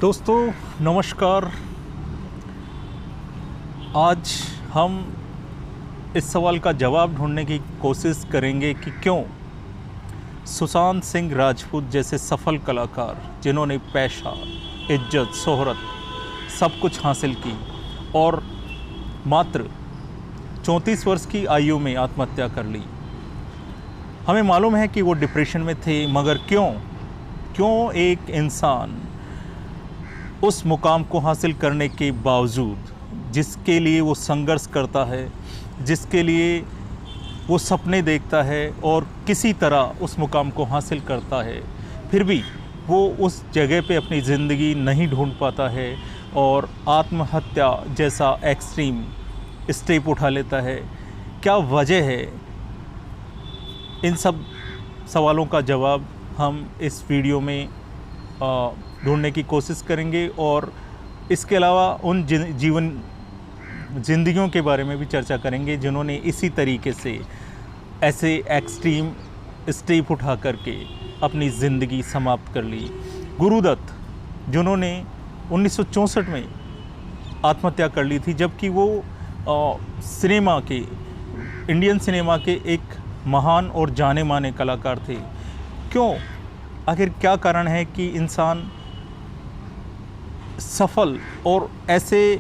दोस्तों नमस्कार। आज हम इस सवाल का जवाब ढूंढने की कोशिश करेंगे कि क्यों सुशांत सिंह राजपूत जैसे सफल कलाकार जिन्होंने पैसा, इज्जत, शोहरत सब कुछ हासिल की और मात्र 34 वर्ष की आयु में आत्महत्या कर ली। हमें मालूम है कि वो डिप्रेशन में थे, मगर क्यों एक इंसान उस मुकाम को हासिल करने के बावजूद, जिसके लिए वो संघर्ष करता है, जिसके लिए वो सपने देखता है और किसी तरह उस मुकाम को हासिल करता है, फिर भी वो उस जगह पे अपनी ज़िंदगी नहीं ढूंढ पाता है और आत्महत्या जैसा एक्सट्रीम स्टेप उठा लेता है। क्या वजह है? इन सब सवालों का जवाब हम इस वीडियो में ढूंढने की कोशिश करेंगे और इसके अलावा उन ज़िंदगियों के बारे में भी चर्चा करेंगे जिन्होंने इसी तरीके से ऐसे एक्सट्रीम स्टेप उठा करके अपनी ज़िंदगी समाप्त कर ली। गुरुदत्त जिन्होंने 1964 में आत्महत्या कर ली थी, जबकि वो इंडियन सिनेमा के एक महान और जाने माने कलाकार थे। क्यों? आखिर क्या कारण है कि इंसान सफल और ऐसे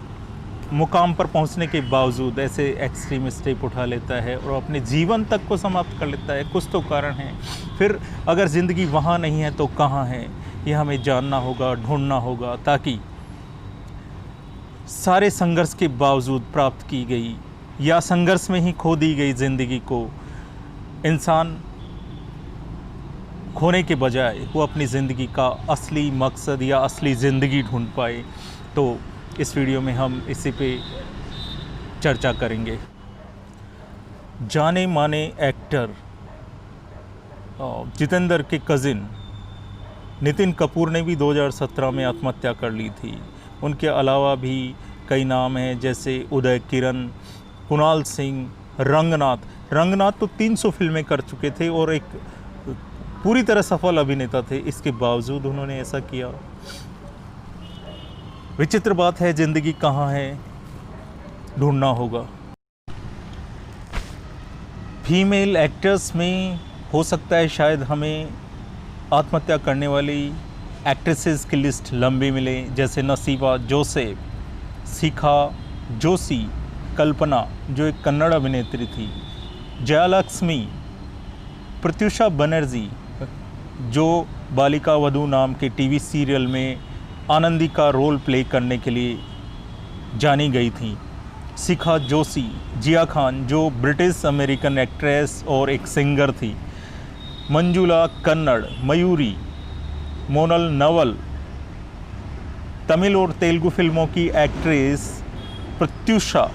मुकाम पर पहुंचने के बावजूद ऐसे एक्सट्रीम स्टेप उठा लेता है और अपने जीवन तक को समाप्त कर लेता है? कुछ तो कारण है। फिर अगर ज़िंदगी वहाँ नहीं है तो कहाँ है, ये हमें जानना होगा, ढूंढना होगा, ताकि सारे संघर्ष के बावजूद प्राप्त की गई या संघर्ष में ही खो दी गई ज़िंदगी को इंसान खोने के बजाय वो अपनी ज़िंदगी का असली मकसद या असली ज़िंदगी ढूंढ पाए। तो इस वीडियो में हम इसी पे चर्चा करेंगे। जाने माने एक्टर जितेंद्र के कज़िन नितिन कपूर ने भी 2017 में आत्महत्या कर ली थी। उनके अलावा भी कई नाम हैं, जैसे उदय किरण, कुणाल सिंह, रंगनाथ तो 300 फिल्में कर चुके थे और एक पूरी तरह सफल अभिनेता थे। इसके बावजूद उन्होंने ऐसा किया। विचित्र बात है, ज़िंदगी कहाँ है, ढूंढना होगा। फीमेल एक्टर्स में हो सकता है शायद हमें आत्महत्या करने वाली एक्ट्रेसेस की लिस्ट लंबी मिले, जैसे नसीबा जोसेफ, शिखा जोशी, कल्पना जो एक कन्नड़ अभिनेत्री थी, जयालक्ष्मी, प्रत्युषा बनर्जी जो बालिका वधू नाम के टीवी सीरियल में आनंदी का रोल प्ले करने के लिए जानी गई थी, शिखा जोशी, जिया खान जो ब्रिटिश अमेरिकन एक्ट्रेस और एक सिंगर थी, मंजुला कन्नड़, मयूरी, मोनल नवल, तमिल और तेलुगु फिल्मों की एक्ट्रेस प्रत्युषा,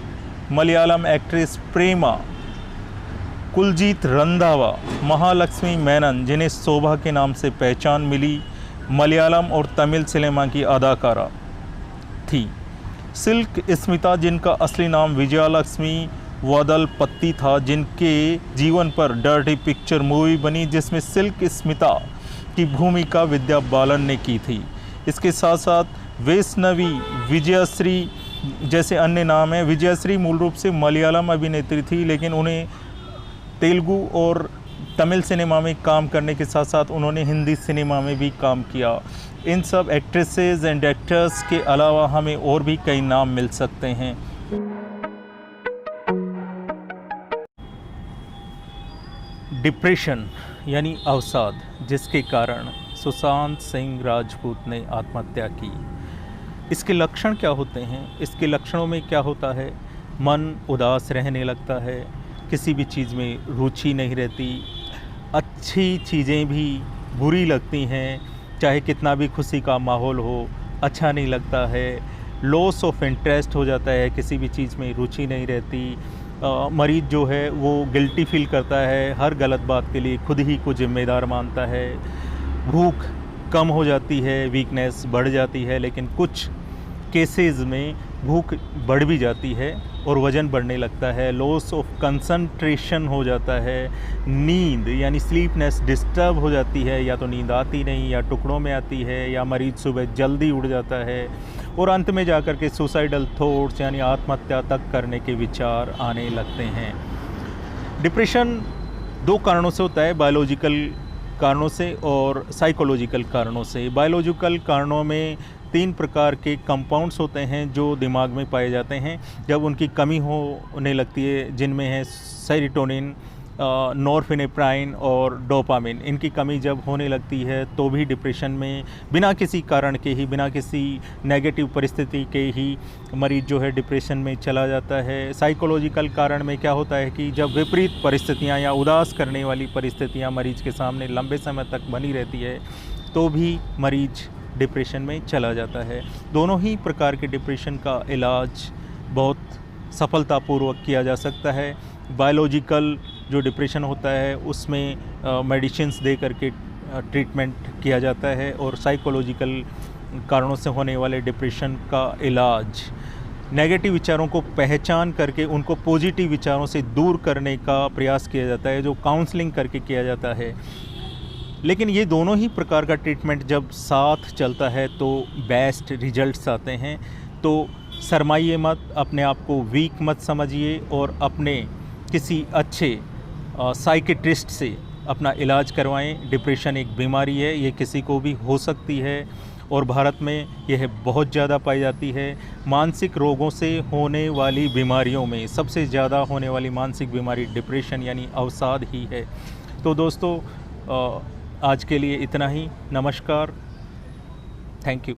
मलयालम एक्ट्रेस प्रेमा, कुलजीत रंधावा, महालक्ष्मी मेनन जिन्हें शोभा के नाम से पहचान मिली, मलयालम और तमिल सिनेमा की अदाकारा थी, सिल्क स्मिता जिनका असली नाम विजयालक्ष्मी वदलपत्ती था, जिनके जीवन पर डर्टी पिक्चर मूवी बनी जिसमें सिल्क स्मिता की भूमिका विद्या बालन ने की थी। इसके साथ साथ वैष्णवी, विजयश्री जैसे अन्य नाम हैं। विजयश्री मूल रूप से मलयालम अभिनेत्री थी, लेकिन उन्हें तेलुगु और तमिल सिनेमा में काम करने के साथ साथ उन्होंने हिंदी सिनेमा में भी काम किया। इन सब एक्ट्रेसेस एंड एक्टर्स के अलावा हमें और भी कई नाम मिल सकते हैं। डिप्रेशन यानी अवसाद, जिसके कारण सुशांत सिंह राजपूत ने आत्महत्या की। इसके लक्षण क्या होते हैं? इसके लक्षणों में क्या होता है? मन उदास रहने लगता है, किसी भी चीज़ में रुचि नहीं रहती, अच्छी चीज़ें भी बुरी लगती हैं, चाहे कितना भी खुशी का माहौल हो अच्छा नहीं लगता है, लॉस ऑफ इंटरेस्ट हो जाता है, किसी भी चीज़ में रुचि नहीं रहती। मरीज़ जो है वो गिल्टी फील करता है, हर गलत बात के लिए खुद ही को जिम्मेदार मानता है, भूख कम हो जाती है, वीकनेस बढ़ जाती है, लेकिन कुछ केसेस में भूख बढ़ भी जाती है और वज़न बढ़ने लगता है, लॉस ऑफ कंसंट्रेशन हो जाता है, नींद यानी स्लीपनेस डिस्टर्ब हो जाती है, या तो नींद आती नहीं या टुकड़ों में आती है, या मरीज़ सुबह जल्दी उठ जाता है और अंत में जाकर के सुसाइडल थॉट्स यानी आत्महत्या तक करने के विचार आने लगते हैं। डिप्रेशन 2 कारणों से होता है, बायोलॉजिकल कारणों से और साइकोलॉजिकल कारणों से। बायोलॉजिकल कारणों में 3 प्रकार के कंपाउंड्स होते हैं जो दिमाग में पाए जाते हैं जब उनकी कमी होने लगती है, जिनमें है सेरोटोनिन, नॉरफिनेफ्राइन और डोपामिन। इनकी कमी जब होने लगती है तो भी डिप्रेशन में बिना किसी कारण के ही, बिना किसी नेगेटिव परिस्थिति के ही मरीज़ जो है डिप्रेशन में चला जाता है। साइकोलॉजिकल कारण में क्या होता है कि जब विपरीत परिस्थितियां या उदास करने वाली परिस्थितियां मरीज़ के सामने लंबे समय तक बनी रहती है तो भी मरीज़ डिप्रेशन में चला जाता है। दोनों ही प्रकार के डिप्रेशन का इलाज बहुत सफलतापूर्वक किया जा सकता है। बायोलॉजिकल जो डिप्रेशन होता है उसमें मेडिसिन्स दे करके ट्रीटमेंट किया जाता है, और साइकोलॉजिकल कारणों से होने वाले डिप्रेशन का इलाज नेगेटिव विचारों को पहचान करके उनको पॉजिटिव विचारों से दूर करने का प्रयास किया जाता है, जो काउंसलिंग करके किया जाता है। लेकिन ये दोनों ही प्रकार का ट्रीटमेंट जब साथ चलता है तो बेस्ट रिजल्ट्स आते हैं। तो शर्माइए मत, अपने आप को वीक मत समझिए और अपने किसी अच्छे साइकेट्रिस्ट से अपना इलाज करवाएं। डिप्रेशन एक बीमारी है, ये किसी को भी हो सकती है और भारत में यह बहुत ज़्यादा पाई जाती है। मानसिक रोगों से होने वाली बीमारियों में सबसे ज़्यादा होने वाली मानसिक बीमारी डिप्रेशन यानी अवसाद ही है। तो दोस्तों आज के लिए इतना ही। नमस्कार, थैंक यू।